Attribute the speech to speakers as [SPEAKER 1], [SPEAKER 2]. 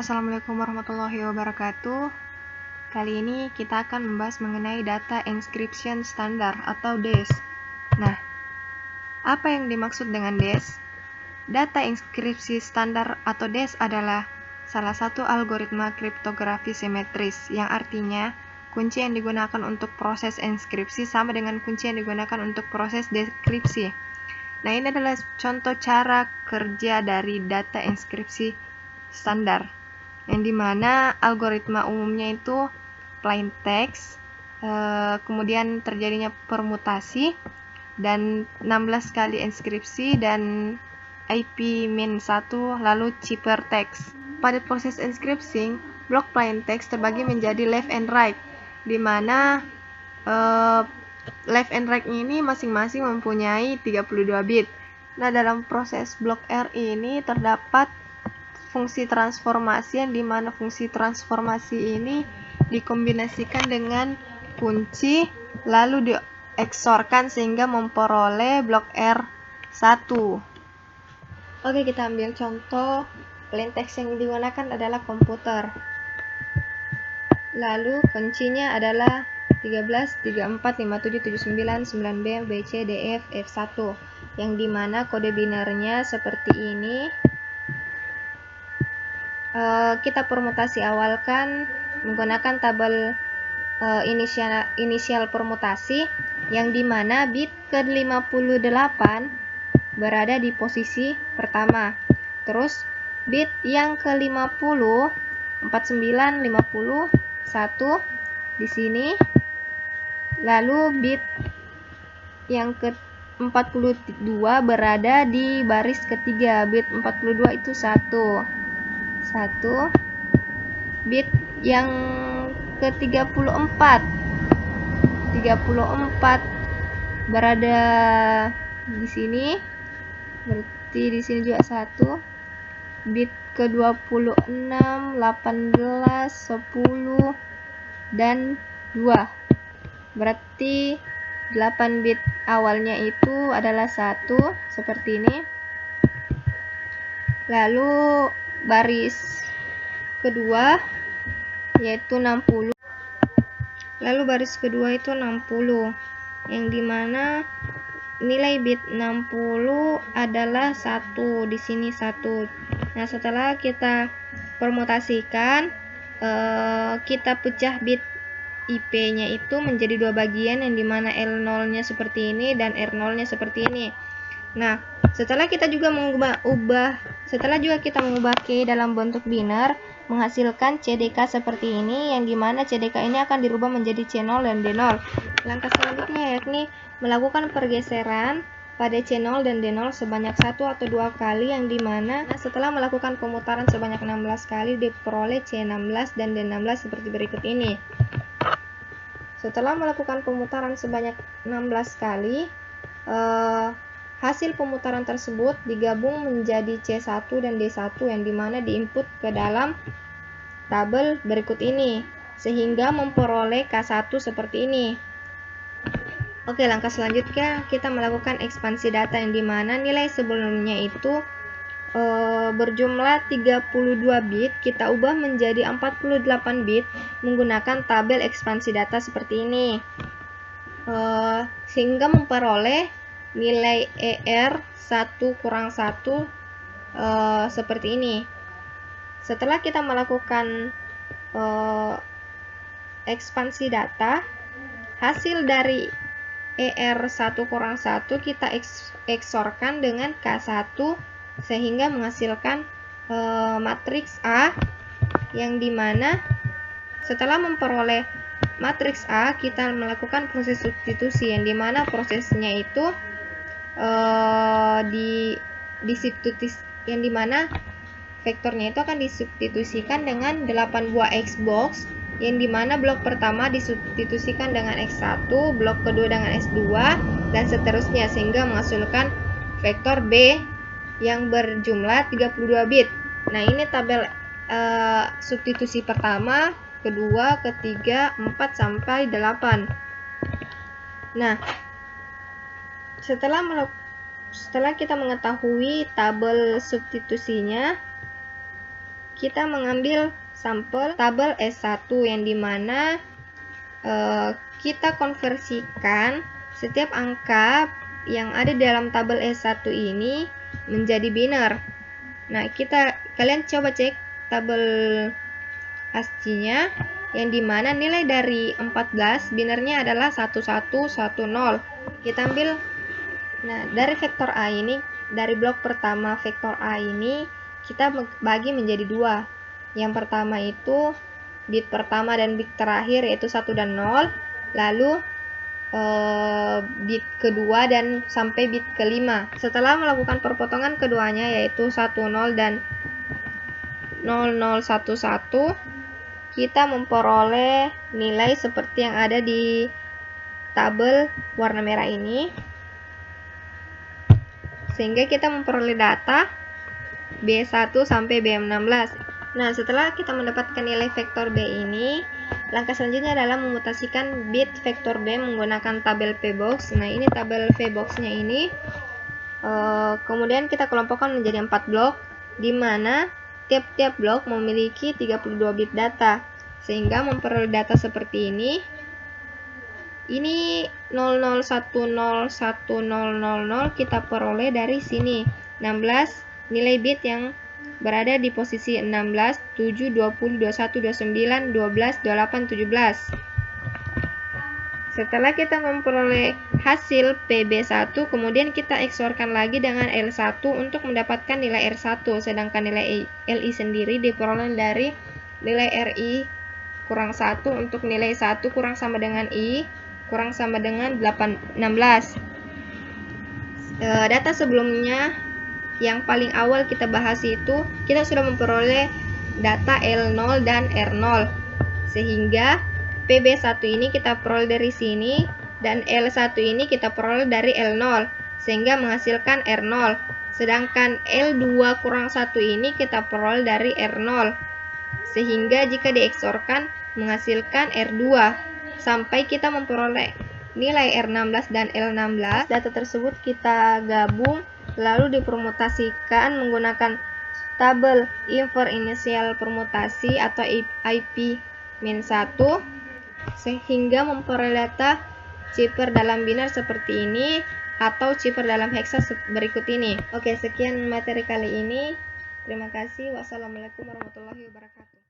[SPEAKER 1] Assalamualaikum warahmatullahi wabarakatuh. Kali ini kita akan membahas mengenai Data Encryption Standard atau DES. Nah, apa yang dimaksud dengan DES? Data Enkripsi Standar atau DES adalah salah satu algoritma kriptografi simetris, yang artinya kunci yang digunakan untuk proses enskripsi sama dengan kunci yang digunakan untuk proses dekripsi. Nah, ini adalah contoh cara kerja dari data enskripsi standar, yang dimana algoritma umumnya itu plain text, kemudian terjadinya permutasi, dan 16 kali enskripsi, dan IP-1, lalu ciphertext. Pada proses enskripsi, blok plain text terbagi menjadi left and right, di mana left and right ini masing-masing mempunyai 32 bit. Nah, dalam proses blok R ini terdapat fungsi transformasi, yang dimana fungsi transformasi ini dikombinasikan dengan kunci lalu dieksorkan sehingga memperoleh blok R1. Oke, kita ambil contoh plain text yang digunakan adalah komputer. Lalu kuncinya adalah 13, 34, 57, 79, 9B, BC, DF, F1, yang dimana kode binernya seperti ini. Kita permutasi awalkan menggunakan tabel inisial permutasi, yang dimana bit ke-58 berada di posisi pertama, terus bit yang ke-50, 49, 50, 1 di sini, lalu bit yang ke-42 berada di baris ketiga, bit 42 itu 1, bit yang ke-34 berada di sini, berarti di sini juga 1, bit ke-26, 18, 10 dan 2, berarti 8 bit awalnya itu adalah 1 seperti ini. Lalu baris kedua yaitu 60, lalu baris kedua itu 60, yang dimana nilai bit 60 adalah 1, di sini 1. Nah, setelah kita permutasikan, kita pecah bit IP-nya itu menjadi dua bagian, yang dimana L0 nya seperti ini dan R0 nya seperti ini. Nah, setelah kita mengubah key dalam bentuk biner, menghasilkan CDK seperti ini, yang dimana CDK ini akan dirubah menjadi C0 dan D0. Langkah selanjutnya yakni melakukan pergeseran pada C0 dan D0 sebanyak 1 atau 2 kali, yang dimana setelah melakukan pemutaran sebanyak 16 kali diperoleh C16 dan D16 seperti berikut ini. Setelah melakukan pemutaran sebanyak 16 kali, hasil pemutaran tersebut digabung menjadi C1 dan D1, yang dimana diinput ke dalam tabel berikut ini, sehingga memperoleh K1 seperti ini. Oke, langkah selanjutnya kita melakukan ekspansi data, yang dimana nilai sebelumnya itu berjumlah 32 bit, kita ubah menjadi 48 bit menggunakan tabel ekspansi data seperti ini, sehingga memperoleh nilai ER1 kurang 1 seperti ini. Setelah kita melakukan ekspansi data, hasil dari ER1 kurang 1 kita eksorkan dengan K1 sehingga menghasilkan matriks A, yang dimana setelah memperoleh matriks A kita melakukan proses substitusi, yang dimana prosesnya itu yang dimana vektornya itu akan disubstitusikan dengan 8 buah Xbox, yang dimana blok pertama disubstitusikan dengan X1, blok kedua dengan S2, dan seterusnya, sehingga menghasilkan vektor B yang berjumlah 32 bit. Nah, ini tabel substitusi pertama, kedua, ketiga, 4 sampai 8. Nah, setelah kita mengetahui tabel substitusinya, kita mengambil sampel tabel S1 yang dimana kita konversikan setiap angka yang ada di dalam tabel S1 ini menjadi biner. Nah, kalian coba cek tabel ASCII-nya yang dimana nilai dari 14 binernya adalah 1110. Kita ambil, nah dari vektor A ini, dari blok pertama vektor A ini kita bagi menjadi dua. Yang pertama itu bit pertama dan bit terakhir yaitu 1 dan 0, lalu bit kedua dan sampai bit kelima. Setelah melakukan perpotongan keduanya yaitu 10 dan 0011, kita memperoleh nilai seperti yang ada di tabel warna merah ini, sehingga kita memperoleh data B1 sampai B16. Nah, setelah kita mendapatkan nilai vektor B ini, langkah selanjutnya adalah memutasikan bit vektor B menggunakan tabel VBox. Nah, ini tabel VBox-nya ini. Kemudian kita kelompokkan menjadi 4 blok, di mana tiap-tiap blok memiliki 32 bit data, sehingga memperoleh data seperti ini. Ini 00101000 kita peroleh dari sini 16 nilai bit yang berada di posisi 16, 7, 20, 21, 29, 12, 28, 17. Setelah kita memperoleh hasil PB1, kemudian kita XOR-kan lagi dengan L1 untuk mendapatkan nilai R1, sedangkan nilai LI sendiri diperoleh dari nilai RI kurang 1 untuk nilai 1 kurang sama dengan I kurang sama dengan 16. Data sebelumnya yang paling awal kita bahas itu, kita sudah memperoleh data L0 dan R0, sehingga PB1 ini kita peroleh dari sini, dan L1 ini kita peroleh dari L0, sehingga menghasilkan R0. Sedangkan L2 kurang 1 ini kita peroleh dari R0, sehingga jika di-XOR-kan menghasilkan R2, sampai kita memperoleh nilai R16 dan L16. Data tersebut kita gabung lalu dipermutasikan menggunakan tabel infer inisial permutasi atau IP-1, sehingga memperoleh data cipher dalam biner seperti ini atau cipher dalam heksa berikut ini. Oke, sekian materi kali ini. Terima kasih. Wassalamualaikum warahmatullahi wabarakatuh.